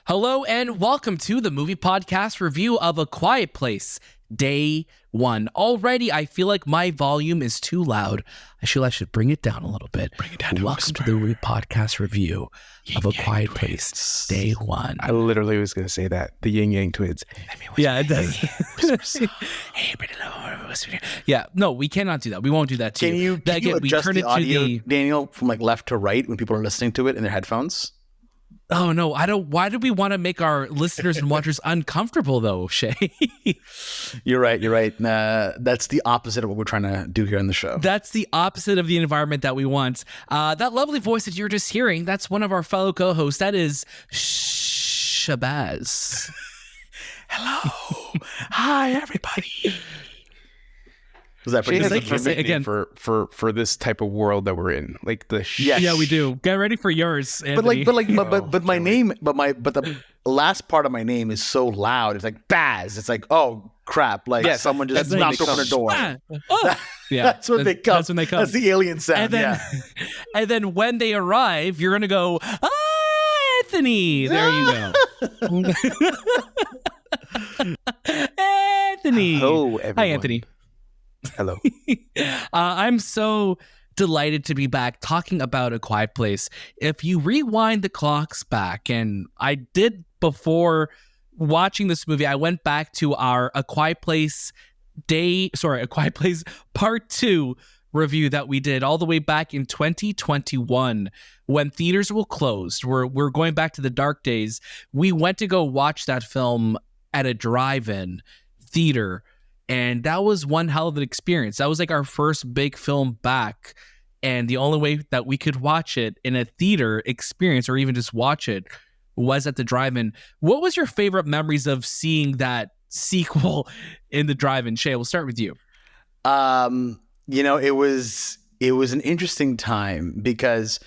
Hello and welcome to the movie podcast review of A Quiet Place, Day 1. Already, I feel like my volume is too loud. I feel I should bring it down a little bit. Bring it down to welcome to the movie podcast review of A Quiet Place, Day 1. I literally was going to say that. The Yin Yang Twins. Yeah, it does. Hey, yeah, no, we cannot do that. We won't do that to you. Can you adjust the audio, Daniel, from like left to right when people are listening to it in their headphones? Oh, no, I don't. Why do we want to make our listeners and watchers uncomfortable, though, Shay? You're right. That's the opposite of what we're trying to do here on the show. That's the opposite of the environment that we want. That lovely voice that you're just hearing, that's one of our fellow co-hosts. That is Shahbaz. Hello. Hi, everybody. Was that pretty good? Again, for this type of world that we're in, like the yeah, we do. Get ready for yours, Anthony. But my name, but the last part of my name is so loud. It's like Baz. It's like, oh crap! Like someone just knocked open a door. That's when they come. That's when they come. That's the alien sound. And then when they arrive, you're gonna go, "Ah, Anthony." There you go. Anthony. Hello, everyone. Hi, Anthony. Hello. I'm so delighted to be back talking about A Quiet Place. If you rewind the clocks back, and I did before watching this movie, I went back to our A Quiet Place Part 2 review that we did all the way back in 2021 when theaters were closed. We're going back to the dark days. We went to go watch that film at a drive-in theater. And that was one hell of an experience. That was like our first big film back. And the only way that we could watch it in a theater experience or even just watch it was at the drive-in. What was your favorite memories of seeing that sequel in the drive-in? Shay, we'll start with you. It was an interesting time because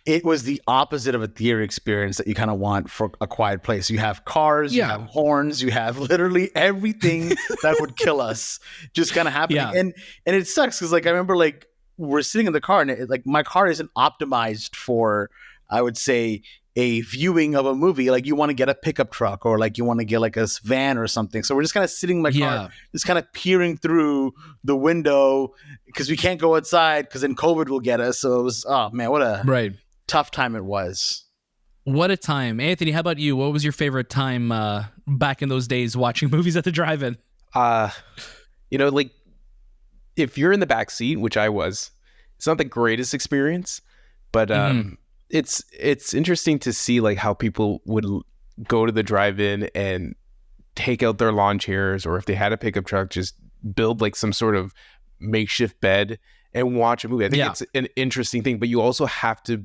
it was the opposite of a theater experience that you kind of want for A Quiet Place. You have cars, you have horns, you have literally everything that would kill us just kind of happening. Yeah. And it sucks because like I remember like we're sitting in the car and like my car isn't optimized for, I would say, a viewing of a movie. Like you want to get a pickup truck or like you want to get like a van or something. So we're just kind of sitting in my car, just kind of peering through the window because we can't go outside because then COVID will get us. So it was, oh man, what a tough time it was. What a time. Anthony, how about you? What was your favorite time back in those days watching movies at the drive-in? Like if you're in the back seat, which I was, it's not the greatest experience, but it's interesting to see like how people would go to the drive-in and take out their lawn chairs, or if they had a pickup truck, just build like some sort of makeshift bed and watch a movie. I think it's an interesting thing, but you also have to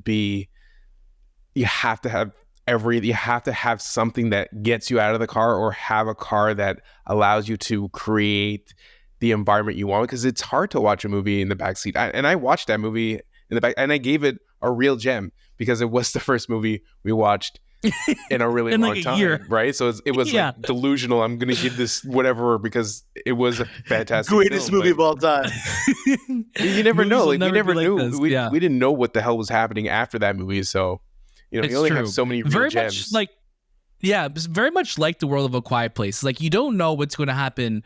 have something that gets you out of the car, or have a car that allows you to create the environment you want, because it's hard to watch a movie in the backseat. I watched that movie in the back, and I gave it a real gem because it was the first movie we watched in a really long time, year. Right? So it was like delusional. I'm going to give this whatever because it was a fantastic greatest movie of all time. You never know. Like, we never knew. We didn't know what the hell was happening after that movie. So, you only have so many real gems. Very much like the world of A Quiet Place. Like, you don't know what's going to happen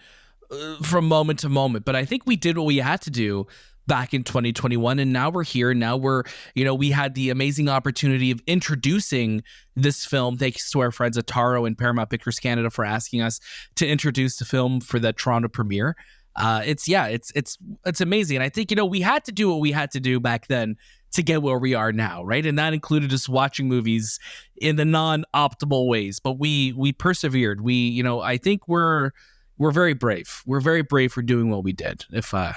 from moment to moment. But I think we did what we had to do back in 2021, and now we're here. Now we had the amazing opportunity of introducing this film. Thanks to our friends at Taro and Paramount Pictures Canada for asking us to introduce the film for the Toronto premiere. It's amazing. And I think, we had to do what we had to do back then to get where we are now, right? And that included us watching movies in the non-optimal ways, but we persevered. I think we're very brave. We're very brave for doing what we did, if I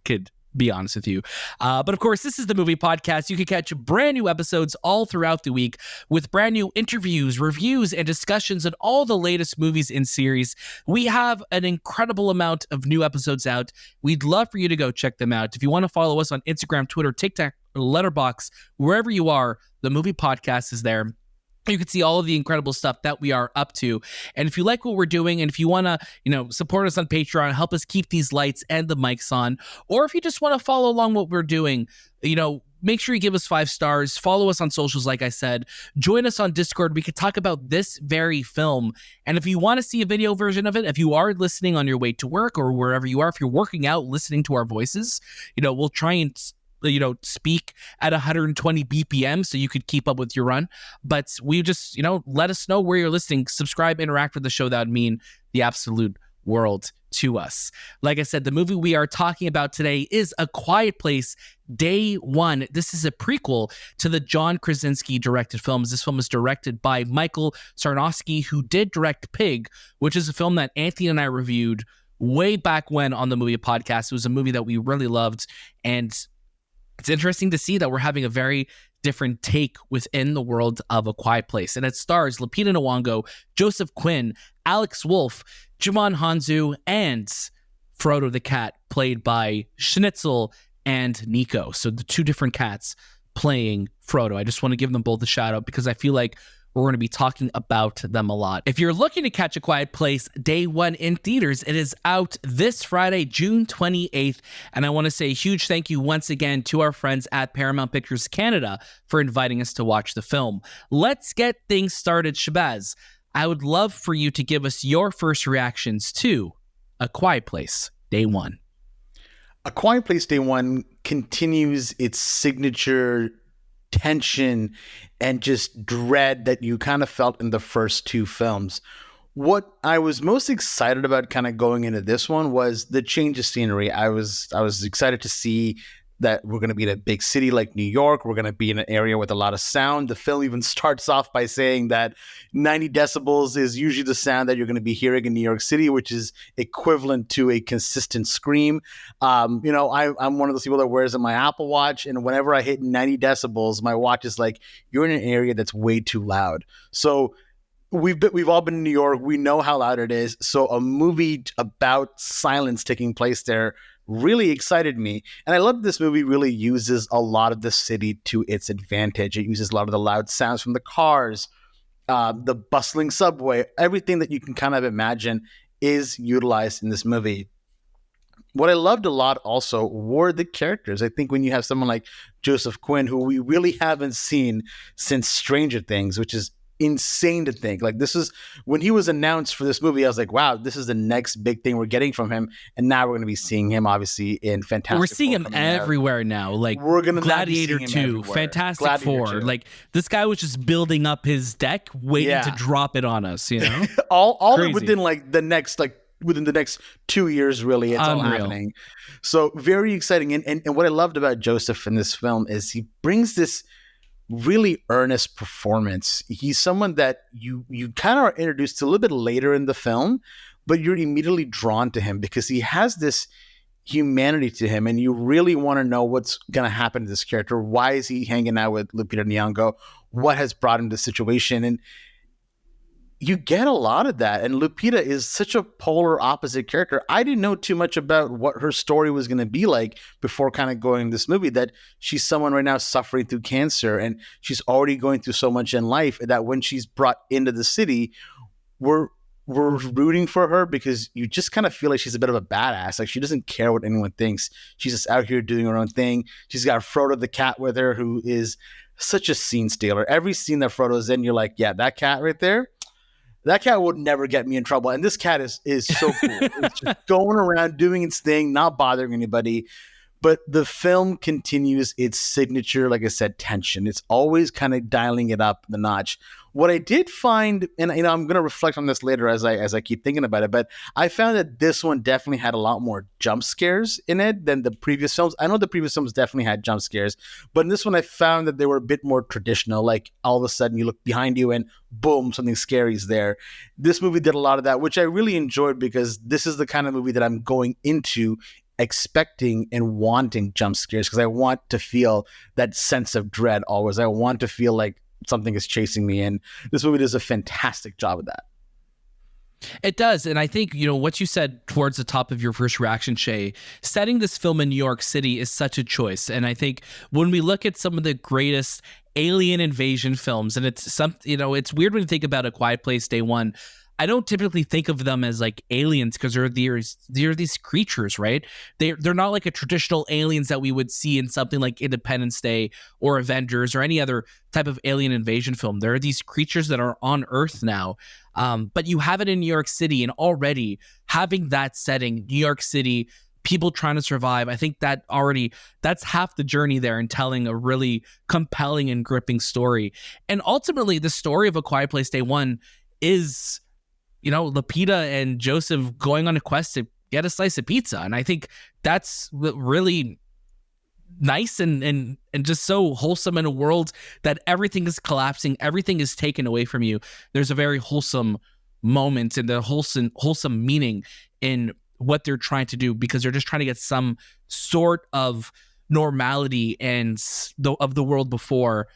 could be honest with you. But of course, this is the Movie Podcast. You can catch brand new episodes all throughout the week with brand new interviews, reviews, and discussions on all the latest movies in series. We have an incredible amount of new episodes out. We'd love for you to go check them out. If you want to follow us on Instagram, Twitter, TikTok, or Letterboxd, wherever you are, the Movie Podcast is there. You can see all of the incredible stuff that we are up to. And if you like what we're doing, and if you want to, support us on Patreon, help us keep these lights and the mics on, or if you just want to follow along what we're doing, make sure you give us 5 stars. Follow us on socials, like I said. Join us on Discord. We could talk about this very film. And if you want to see a video version of it, if you are listening on your way to work or wherever you are, if you're working out, listening to our voices, we'll try and speak at 120 BPM so you could keep up with your run. But we just, let us know where you're listening. Subscribe, interact with the show. That would mean the absolute world to us. Like I said, the movie we are talking about today is A Quiet Place Day One. This is a prequel to the John Krasinski directed films. This film is directed by Michael Sarnoski, who did direct Pig, which is a film that Anthony and I reviewed way back when on the Movie Podcast. It was a movie that we really loved, and it's interesting to see that we're having a very different take within the world of A Quiet Place. And it stars Lupita Nyong'o, Joseph Quinn, Alex Wolff, Djimon Hounsou, and Frodo the cat, played by Schnitzel and Nico. So the 2 different cats playing Frodo. I just want to give them both a shout out because I feel like we're going to be talking about them a lot. If you're looking to catch A Quiet Place Day One in theaters, it is out this Friday, June 28th. And I want to say a huge thank you once again to our friends at Paramount Pictures Canada for inviting us to watch the film. Let's get things started. Shahbaz, I would love for you to give us your first reactions to A Quiet Place Day One. A Quiet Place Day One continues its signature tension and just dread that you kind of felt in the first 2 films. What I was most excited about kind of going into this one was the change of scenery. I was excited to see that we're going to be in a big city like New York. We're going to be in an area with a lot of sound. The film even starts off by saying that 90 decibels is usually the sound that you're going to be hearing in New York City, which is equivalent to a consistent scream. I'm one of those people that wears my Apple Watch, and whenever I hit 90 decibels, my watch is like, you're in an area that's way too loud. So we've all been in New York. We know how loud it is. So a movie about silence taking place there really excited me. And I love this movie really uses a lot of the city to its advantage. It uses a lot of the loud sounds from the cars, the bustling subway, everything that you can kind of imagine is utilized in this movie. What I loved a lot also were the characters. I think when you have someone like Joseph Quinn, who we really haven't seen since Stranger Things, which is insane to think. Like, this is when he was announced for this movie, I was like, wow, this is the next big thing we're getting from him. And now we're going to be seeing him obviously in Fantastic We're seeing Four him everywhere now. Like, we're going to Gladiator 2, Fantastic Four. Like, this guy was just building up his deck, waiting to drop it on us, all within within the next 2 years, really. It's all happening. So very exciting. And what I loved about Joseph in this film is he brings this really earnest performance. He's someone that you kind of are introduced to a little bit later in the film, but you're immediately drawn to him because he has this humanity to him, and you really want to know what's going to happen to this character. Why is he hanging out with Lupita Nyong'o? What has brought him to the situation? And you get a lot of that. And Lupita is such a polar opposite character. I didn't know too much about what her story was going to be like before kind of going to this movie, that she's someone right now suffering through cancer, and she's already going through so much in life that when she's brought into the city, we're rooting for her because you just kind of feel like she's a bit of a badass. Like, she doesn't care what anyone thinks. She's just out here doing her own thing. She's got Frodo the cat with her, who is such a scene stealer. Every scene that Frodo's in, you're like, yeah, that cat right there, that cat would never get me in trouble. And this cat is so cool. It's just going around doing its thing, not bothering anybody. But the film continues its signature, like I said, tension. It's always kind of dialing it up the notch. What I did find, and I'm going to reflect on this later as I keep thinking about it, but I found that this one definitely had a lot more jump scares in it than the previous films. I know the previous films definitely had jump scares, but in this one I found that they were a bit more traditional. Like, all of a sudden you look behind you and boom, something scary is there. This movie did a lot of that, which I really enjoyed because this is the kind of movie that I'm going into expecting and wanting jump scares, because I want to feel that sense of dread always. I want to feel like something is chasing me, and this movie does a fantastic job of that. It does. And I think, what you said towards the top of your first reaction, Shay, setting this film in New York City is such a choice. And I think when we look at some of the greatest alien invasion films, and it's weird when you think about A Quiet Place Day One, I don't typically think of them as like aliens because they're these creatures, right? They're not like a traditional aliens that we would see in something like Independence Day or Avengers or any other type of alien invasion film. There are these creatures that are on Earth now, but you have it in New York City, and already having that setting, New York City, people trying to survive, I think that's half the journey there in telling a really compelling and gripping story. And ultimately, the story of A Quiet Place Day One is, Lupita and Joseph going on a quest to get a slice of pizza. And I think that's really nice and just so wholesome in a world that everything is collapsing, everything is taken away from you. There's a very wholesome moment and the wholesome meaning in what they're trying to do, because they're just trying to get some sort of normality of the world before,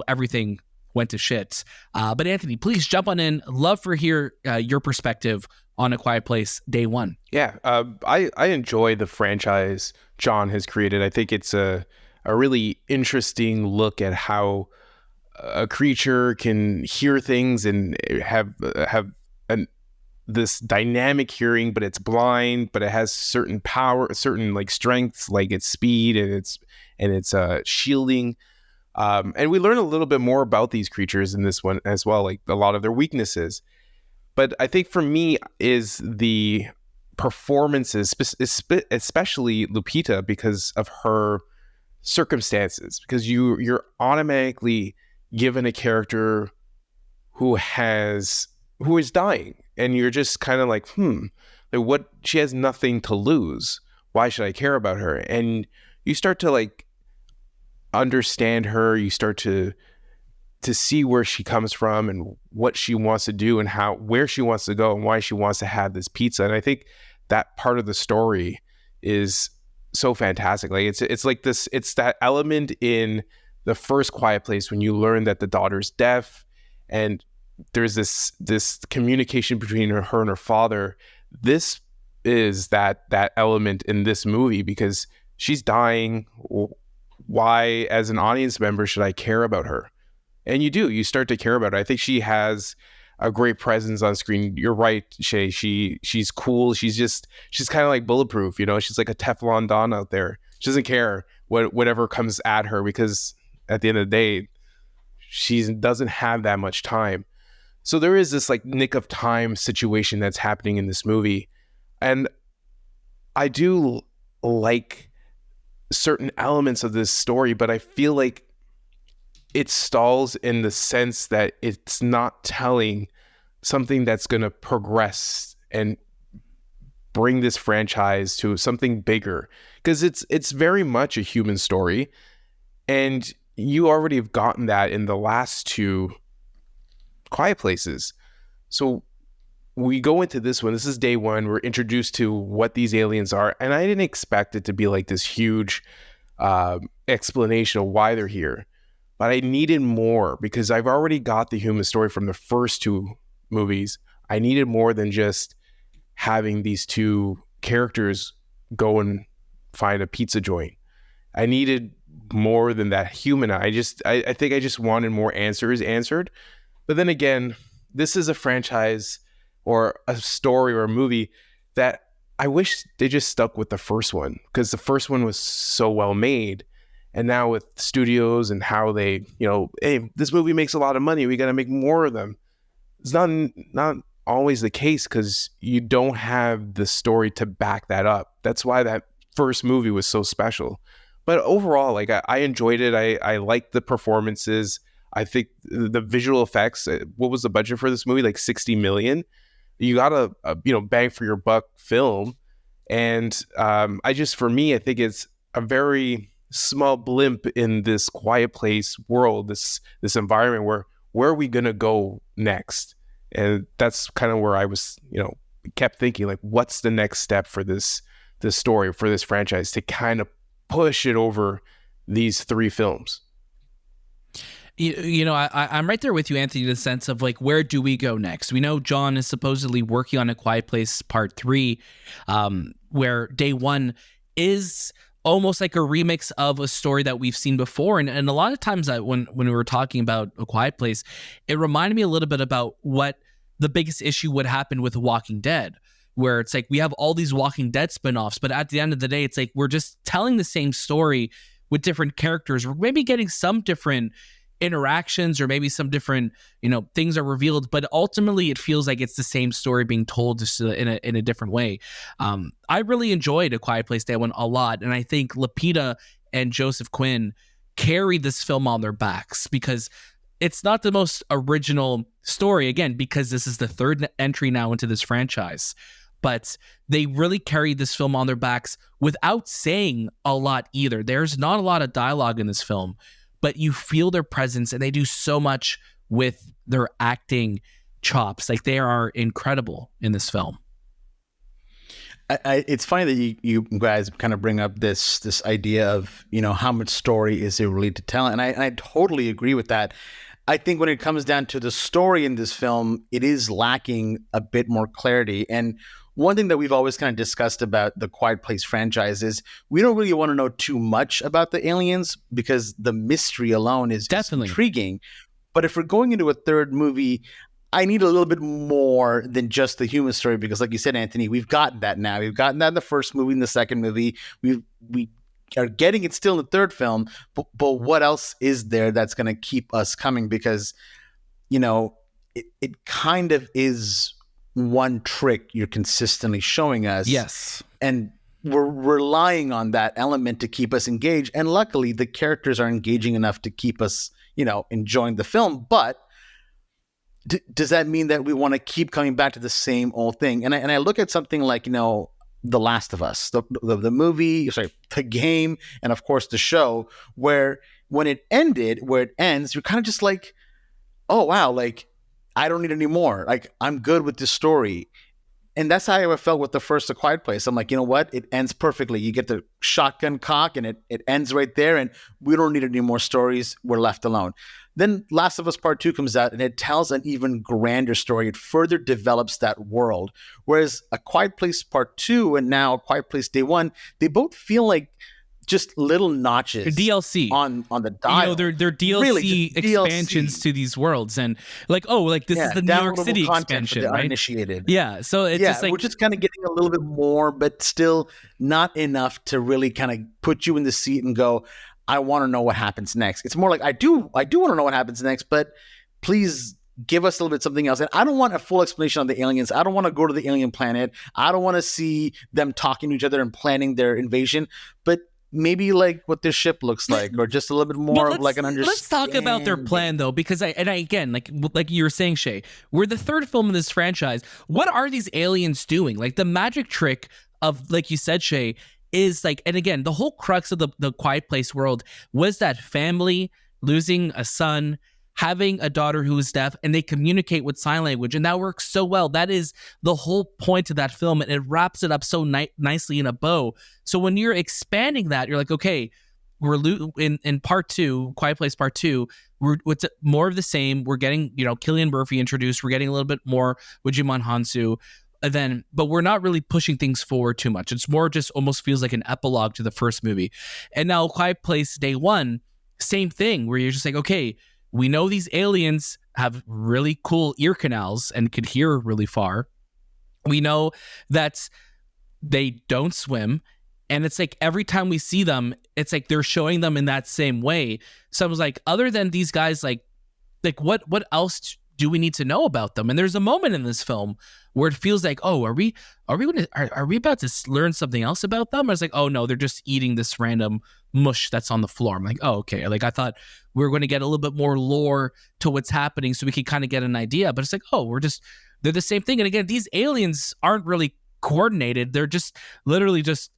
everything went to shit. But Anthony, please jump on in. Love to hear your perspective on A Quiet Place Day One. Yeah, I enjoy the franchise John has created. I think it's a really interesting look at how a creature can hear things and have this dynamic hearing, but it's blind, but it has certain power, certain like strengths, like its speed and its shielding. And we learn a little bit more about these creatures in this one as well, like a lot of their weaknesses. But I think for me is the performances, especially Lupita, because of her circumstances, because you're automatically given a character who is dying, and you're just kind of like, what? She has nothing to lose. Why should I care about her? And you start to like understand her. You start to see where she comes from and what she wants to do and where she wants to go and why she wants to have this pizza. And I think that part of the story is so fantastic. Like it's like this, it's that element in the first Quiet Place when you learn that the daughter's deaf and there's this communication between her and her father. This is that element in this movie, because she's dying. Why, as an audience member, should I care about her? And you start to care about her. I think she has a great presence on screen. You're right, Shay. She's cool. She's kind of like bulletproof. She's like a Teflon Don out there. She doesn't care whatever comes at her, because at the end of the day, she doesn't have that much time. So there is this like nick of time situation that's happening in this movie. And I do like certain elements of this story, but I feel like it stalls in the sense that it's not telling something that's going to progress and bring this franchise to something bigger, because it's very much a human story, and you already have gotten that in the last two Quiet Places. So we go into this one. This is day one. We're introduced to what these aliens are, and I didn't expect it to be like this huge explanation of why they're here, but I needed more, because I've already got the human story from the first two movies. I needed more than just having these two characters go and find a pizza joint. I needed more than that human. I think I just wanted more answers answered. But then again, this is a franchise or a story or a movie that I wish they just stuck with the first one, because the first one was so well made. And now with studios and how they, hey, this movie makes a lot of money, we got to make more of them. It's not always the case, because you don't have the story to back that up. That's why that first movie was so special. But overall, like I enjoyed it. I liked the performances. I think the visual effects, what was the budget for this movie? Like $60 million. You got a bang for your buck film. And for me, I think it's a very small blimp in this Quiet Place world, this environment where are we going to go next? And that's kind of where I was, kept thinking, like, what's the next step for this story, for this franchise to kind of push it over these three films? I'm right there with you, Anthony, in the sense of like, where do we go next? We know John is supposedly working on A Quiet Place Part 3, where day one is almost like a remix of a story that we've seen before. And a lot of times when we were talking about A Quiet Place, it reminded me a little bit about what the biggest issue would happen with Walking Dead, where it's like we have all these Walking Dead spinoffs, but at the end of the day, it's like we're just telling the same story with different characters. We're maybe getting some different interactions or maybe some different, things are revealed, but ultimately it feels like it's the same story being told just in a different way. I really enjoyed A Quiet Place Day One a lot, and I think Lupita and Joseph Quinn carried this film on their backs because it's not the most original story, again, because this is the third entry now into this franchise, but they really carried this film on their backs without saying a lot either. There's not a lot of dialogue in this film, but you feel their presence, and they do so much with their acting chops. Like, they are incredible in this film. It's funny that you guys kind of bring up this idea of, how much story is there really to tell, and I totally agree with that. I think when it comes down to the story in this film, it is lacking a bit more clarity. And one thing that we've always kind of discussed about the Quiet Place franchise is we don't really want to know too much about the aliens because the mystery alone is definitely intriguing. But if we're going into a third movie, I need a little bit more than just the human story because, like you said, Anthony, we've gotten that now. We've gotten that in the first movie, in the second movie. We are getting it still in the third film. But what else is there that's going to keep us coming? Because, it kind of is one trick you're consistently showing us. Yes. And we're relying on that element to keep us engaged. And luckily, the characters are engaging enough to keep us, enjoying the film. But does that mean that we want to keep coming back to the same old thing? And I look at something like, The Last of Us, the movie, the game, and of course the show, where when it ended, where it ends, you're kind of just like, oh, wow, like, I don't need any more. Like, I'm good with this story. And that's how I felt with the first A Quiet Place. I'm like, you know what? It ends perfectly. You get the shotgun cock and it ends right there. And we don't need any more stories. We're left alone. Then Last of Us Part 2 comes out and it tells an even grander story. It further develops that world. Whereas A Quiet Place Part 2 and now A Quiet Place Day One, they both feel like just little notches DLC on the dial. They're DLC really, expansions to these worlds, and this is the New York City expansion, right? Uninitiated. Yeah, so it's just like we're just kind of getting a little bit more, but still not enough to really kind of put you in the seat and go, I want to know what happens next. It's more like I do want to know what happens next, but please give us a little bit something else. And I don't want a full explanation on the aliens. I don't want to go to the alien planet. I don't want to see them talking to each other and planning their invasion, but maybe like what this ship looks like, or just a little bit more of like an understanding. Let's talk about their plan though, because again, like you were saying, Shay, we're the third film in this franchise. What are these aliens doing? Like, the magic trick of, like you said, Shay, is like, and again, the whole crux of the Quiet Place world was that family losing a son, having a daughter who is deaf, and they communicate with sign language, and that works so well. That is the whole point of that film, and it wraps it up so nicely in a bow. So when you're expanding that, you're like, okay, we're in Part 2, Quiet Place Part 2, it's more of the same. We're getting, Cillian Murphy introduced. We're getting a little bit more with Djimon Hounsou. But we're not really pushing things forward too much. It's more just almost feels like an epilogue to the first movie. And now Quiet Place Day One, same thing, where you're just like, okay, we know these aliens have really cool ear canals and could hear really far. We know that they don't swim. And it's like every time we see them, it's like they're showing them in that same way. So I was like, other than these guys, like what else do we need to know about them? And there's a moment in this film where it feels like, oh, are we about to learn something else about them? I was like, oh no, they're just eating this random mush that's on the floor. I'm like, oh, okay. Like, I thought we were going to get a little bit more lore to what's happening so we could kind of get an idea. But it's like, oh, they're the same thing. And again, these aliens aren't really coordinated. They're just literally just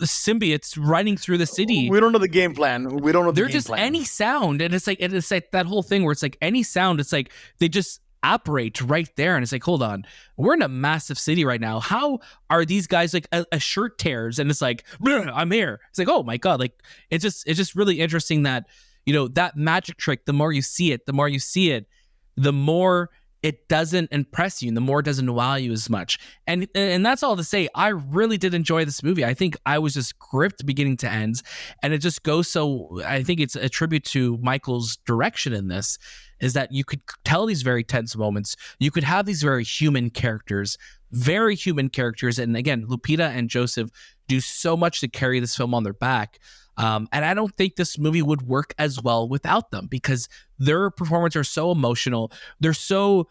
symbiotes running through the city. We don't know the game plan. We don't know the They're game just plan. Any sound. And it's like that whole thing where it's like any sound, it's like they just operate right there. And it's like, hold on, we're in a massive city right now. How are these guys like a shirt tears and it's like, I'm here. It's like, oh my God. Like, it's just really interesting that, that magic trick, the more you see it, the more it doesn't impress you and the more it doesn't wow you as much. And that's all to say, I really did enjoy this movie. I think I was just gripped beginning to end, and it just goes so, I think it's a tribute to Michael's direction in this, is that you could tell these very tense moments. You could have these very human characters. And again, Lupita and Joseph do so much to carry this film on their back. And I don't think this movie would work as well without them, because their performances are so emotional. There's so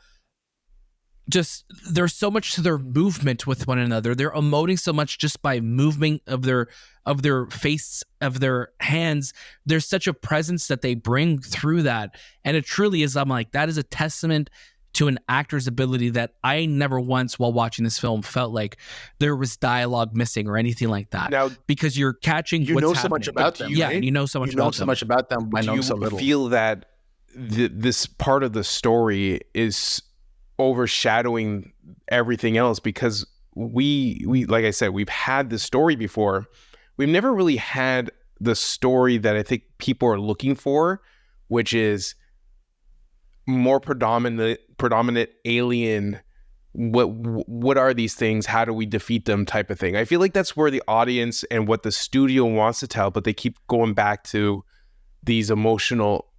much to their movement with one another. They're emoting so much just by movement of their face, of their hands. There's such a presence that they bring through that. And it truly is, I'm like, that is a testament to an actor's ability that I never once while watching this film felt like there was dialogue missing or anything like that. Now, because you're catching what's happening. So much about them. Yeah, right? you know so much about them. So much about them by knowing so little. Do you feel that this part of the story is overshadowing everything else? Because we like I said, we've had the story before. We've never really had the story that I think people are looking for, which is more predominant alien. What are these things? How do we defeat them? Type of thing. I feel like that's where the audience and what the studio wants to tell, but they keep going back to these emotional,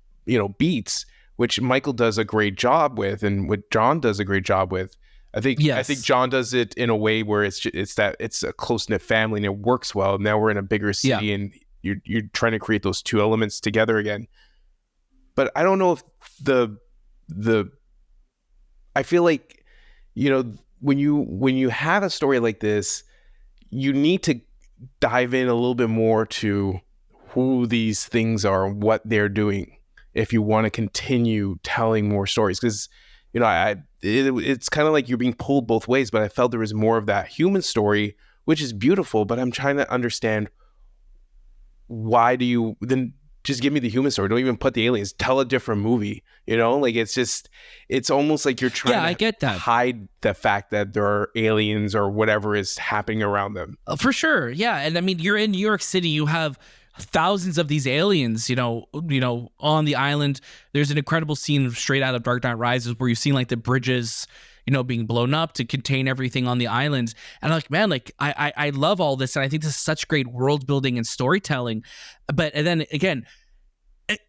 beats, which Michael does a great job with, and what John does a great job with. I think John does it in a way where it's a close-knit family and it works well. Now we're in a bigger city and you're trying to create those two elements together again. But I don't know if I feel like, when you have a story like this, you need to dive in a little bit more to who these things are, what they're doing, if you want to continue telling more stories. Because, it's kind of like you're being pulled both ways, but I felt there was more of that human story, which is beautiful, but I'm trying to understand, why do you then just give me the human story? Don't even put the aliens. Tell a different movie. It's almost like you're trying to hide the fact that there are aliens or whatever is happening around them. For sure. Yeah. And I mean, you're in New York City, you have thousands of these aliens, on the island. There's an incredible scene straight out of Dark Knight Rises where you've seen like the bridges, being blown up to contain everything on the island. And I'm like, man, like I love all this. And I think this is such great world building and storytelling. And then again,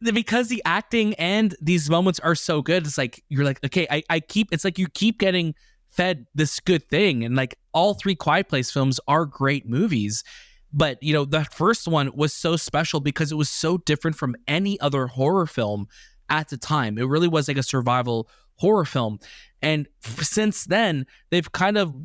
because the acting and these moments are so good, it's like, you're like, okay, it's like you keep getting fed this good thing. And like all three Quiet Place films are great movies. But, the first one was so special because it was so different from any other horror film at the time. It really was like a survival horror film. And since then, they've kind of,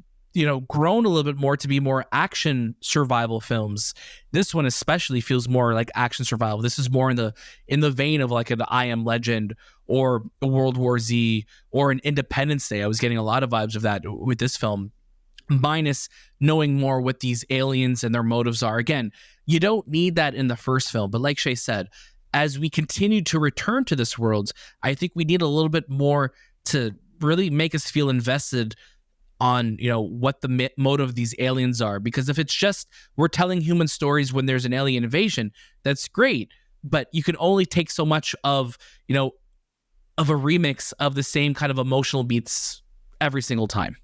grown a little bit more to be more action survival films. This one especially feels more like action survival. This is more in the vein of like an I Am Legend or a World War Z or an Independence Day. I was getting a lot of vibes of that with this film, minus knowing more what these aliens and their motives are. Again, you don't need that in the first film, but like Shay said, as we continue to return to this world, I think we need a little bit more to really make us feel invested on, what the motive of these aliens are. Because if it's just we're telling human stories when there's an alien invasion, that's great, but you can only take so much of a remix of the same kind of emotional beats every single time.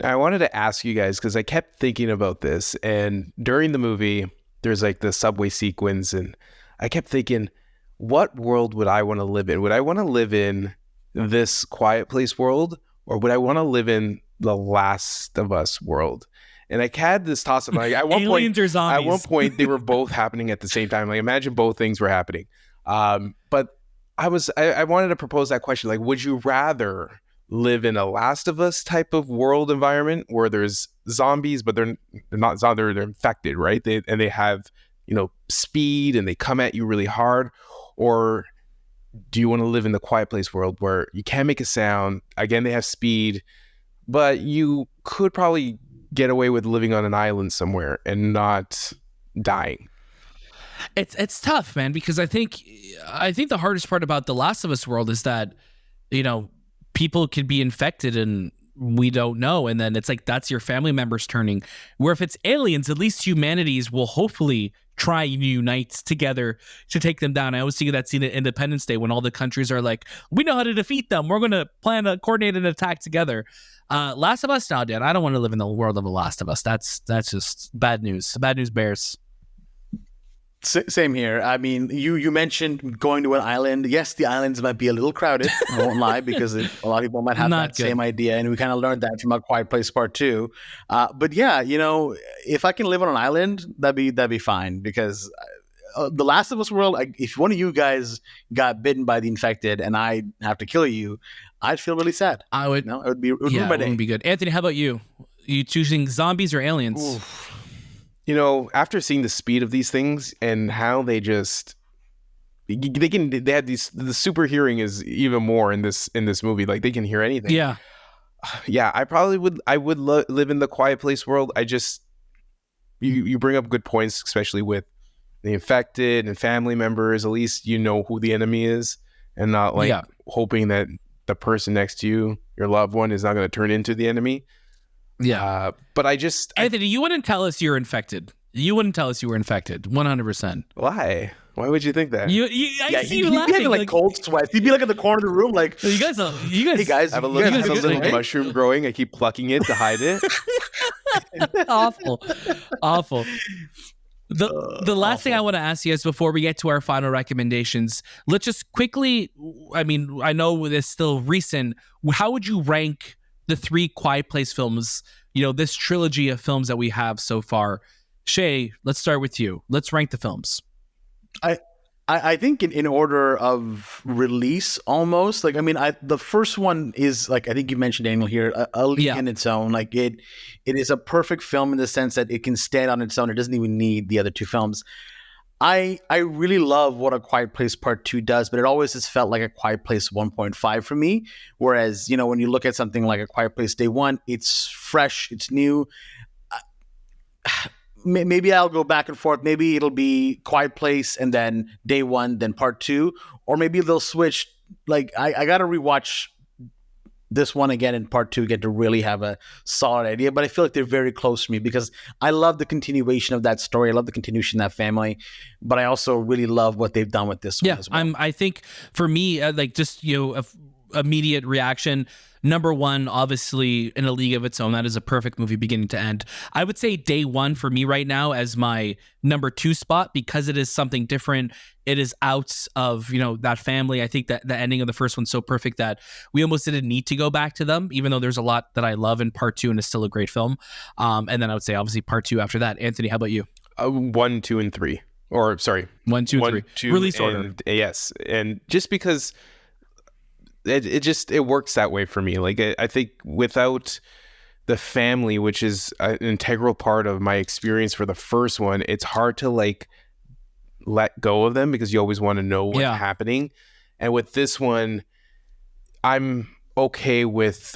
Now, I wanted to ask you guys, because I kept thinking about this, and during the movie, there's like the subway sequence, and I kept thinking, what world would I want to live in? Would I want to live in this Quiet Place world, or would I want to live in the Last of Us world? And I had this toss up. Like, at one point, they were both happening at the same time. Like, imagine both things were happening. But I wanted to propose that question. Like, would you rather live in a Last of Us type of world environment where there's zombies, but they're not zombies, they're infected, right? They have, speed and they come at you really hard? Or do you want to live in the Quiet Place world where you can't make a sound? Again, they have speed, but you could probably get away with living on an island somewhere and not dying. It's tough, man, because I think the hardest part about the Last of Us world is that, people could be infected and we don't know. And then it's like, that's your family members turning. Where if it's aliens, at least humanities will hopefully try and unite together to take them down. I always see that scene at Independence Day when all the countries are like, we know how to defeat them. We're going to plan a coordinated attack together. Last of Us, now, Dan, I don't want to live in the world of The Last of Us. That's just bad news. Bad news bears. Same here. I mean, you mentioned going to an island. Yes, the islands might be a little crowded. I won't lie, because a lot of people might have that same idea, and we kind of learned that from A Quiet Place Part 2. But yeah, if I can live on an island, that'd be fine, because the Last of Us world, if one of you guys got bitten by the infected and I have to kill you, I'd feel really sad. I would. It would be ruin my day. It wouldn't be good. Anthony, how about you? You choosing zombies or aliens? Oof. After seeing the speed of these things and how they had the super hearing is even more in this movie. Like, they can hear anything. Yeah. I would live in the Quiet Place world. You bring up good points, especially with the infected and family members. At least you know who the enemy is, and not hoping that the person next to you, your loved one, is not going to turn into the enemy. Yeah. But Anthony, you wouldn't tell us you're infected. You wouldn't tell us you were infected. 100%. Why? Why would you think that? I see you he'd laughing. be like cold sweats. He'd be like in the corner of the room, like, you guys. Hey guys, I have a little mushroom growing. I keep plucking it to hide it. Awful. The last thing I want to ask you guys before we get to our final recommendations, let's just quickly, I mean, I know it's still recent. How would you rank the 3 Quiet Place films, this trilogy of films that we have so far? Shay, let's start with you. Let's rank the films. I think in order of release, almost. Like, I mean, the first one is, like, I think you mentioned, Daniel, here, a league in its own. Like, it is a perfect film in the sense that it can stand on its own. It doesn't even need the other 2 films. I really love what A Quiet Place Part 2 does, but it always has felt like A Quiet Place 1.5 for me. Whereas, when you look at something like A Quiet Place Day 1, it's fresh, it's new. Maybe I'll go back and forth. Maybe it'll be Quiet Place and then Day 1, then Part 2. Or maybe they'll switch. Like, I got to rewatch this one again in Part 2 again to really have a solid idea. But I feel like they're very close to me because I love the continuation of that story. I love the continuation of that family. But I also really love what they've done with this one as well. I think for me, like, just, immediate reaction, number 1, obviously, in a league of its own. That is a perfect movie beginning to end. I would say Day 1 for me right now as my number 2 spot, because it is something different. It is out of, that family. I think that the ending of the first one's so perfect that we almost didn't need to go back to them, even though there's a lot that I love in Part 2 and it's still a great film. And then I would say, obviously, Part 2 after that. Anthony, how about you? 1, 2, and 3. Or, sorry. 1, 2, and 3. Release order. Yes. And just because it works that way for me. Like, I think without the family, which is an integral part of my experience for the first one, it's hard to, like, let go of them because you always want to know what's happening. And with this one, I'm okay with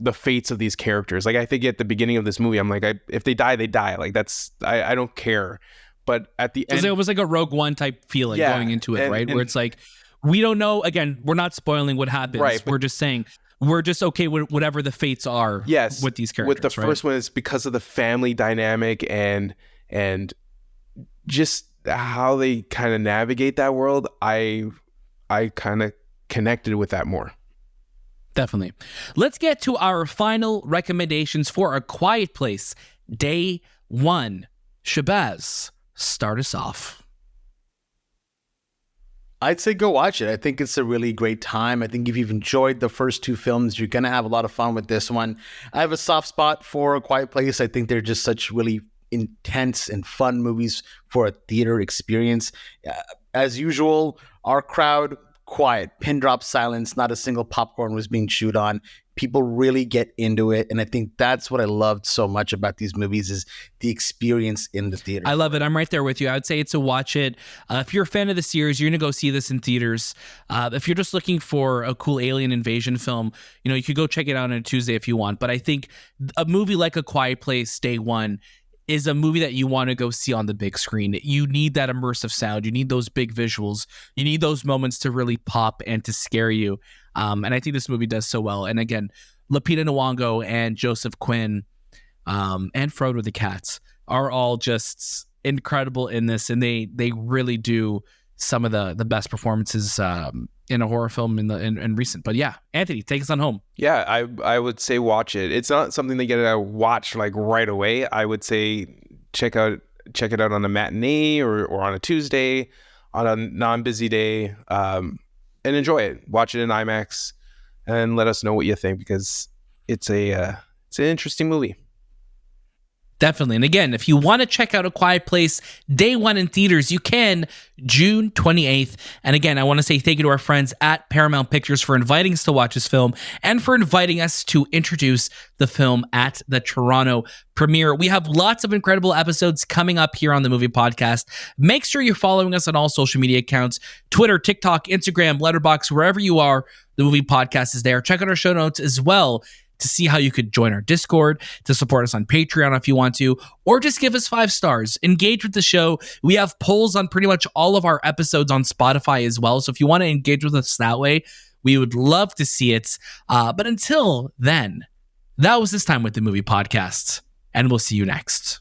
the fates of these characters. Like, I think at the beginning of this movie, I'm like, if they die, they die. Like, that's, I don't care. But at the end, it was like a Rogue One type feeling going into it, right? Where it's like, we don't know. Again, we're not spoiling what happens. Right, we're just saying we're just okay with whatever the fates are. Yes, with these characters. With the first one, it's because of the family dynamic and just how they kind of navigate that world. I kind of connected with that more. Definitely. Let's get to our final recommendations for A Quiet Place Day 1. Shahbaz, start us off. I'd say go watch it. I think it's a really great time. I think if you've enjoyed the first 2 films, you're going to have a lot of fun with this one. I have a soft spot for A Quiet Place. I think they're just such really intense and fun movies for a theater experience. As usual, our crowd, quiet, pin drop silence, not a single popcorn was being chewed on. People really get into it. And I think that's what I loved so much about these movies is the experience in the theater. I love it. I'm right there with you. I would say it's a watch it. If you're a fan of the series, you're going to go see this in theaters. If you're just looking for a cool alien invasion film, you could go check it out on a Tuesday if you want. But I think a movie like A Quiet Place Day 1 is a movie that you want to go see on the big screen. You need that immersive sound. You need those big visuals. You need those moments to really pop and to scare you. And I think this movie does so well. And again, Lupita Nyong'o and Joseph Quinn, and Frodo the cats are all just incredible in this, and they really do some of the best performances in a horror film in recent. But yeah, Anthony, take us on home. Yeah, I would say watch it. It's not something that you gotta watch like right away. I would say check it out on a matinee or on a Tuesday, on a non-busy day, and enjoy it. Watch it in IMAX and let us know what you think, because it's an interesting movie. Definitely. And again, if you want to check out A Quiet Place day one in theaters, you can, June 28th. And again, I want to say thank you to our friends at Paramount Pictures for inviting us to watch this film and for inviting us to introduce the film at the Toronto premiere. We have lots of incredible episodes coming up here on the Movie Podcast. Make sure you're following us on all social media accounts, Twitter, TikTok, Instagram, Letterboxd, wherever you are, the Movie Podcast is there. Check out our show notes as well to see how you could join our Discord, to support us on Patreon if you want to, or just give us 5 stars. Engage with the show. We have polls on pretty much all of our episodes on Spotify as well. So if you want to engage with us that way, we would love to see it. But until then, that was this time with the Movie Podcast, and we'll see you next.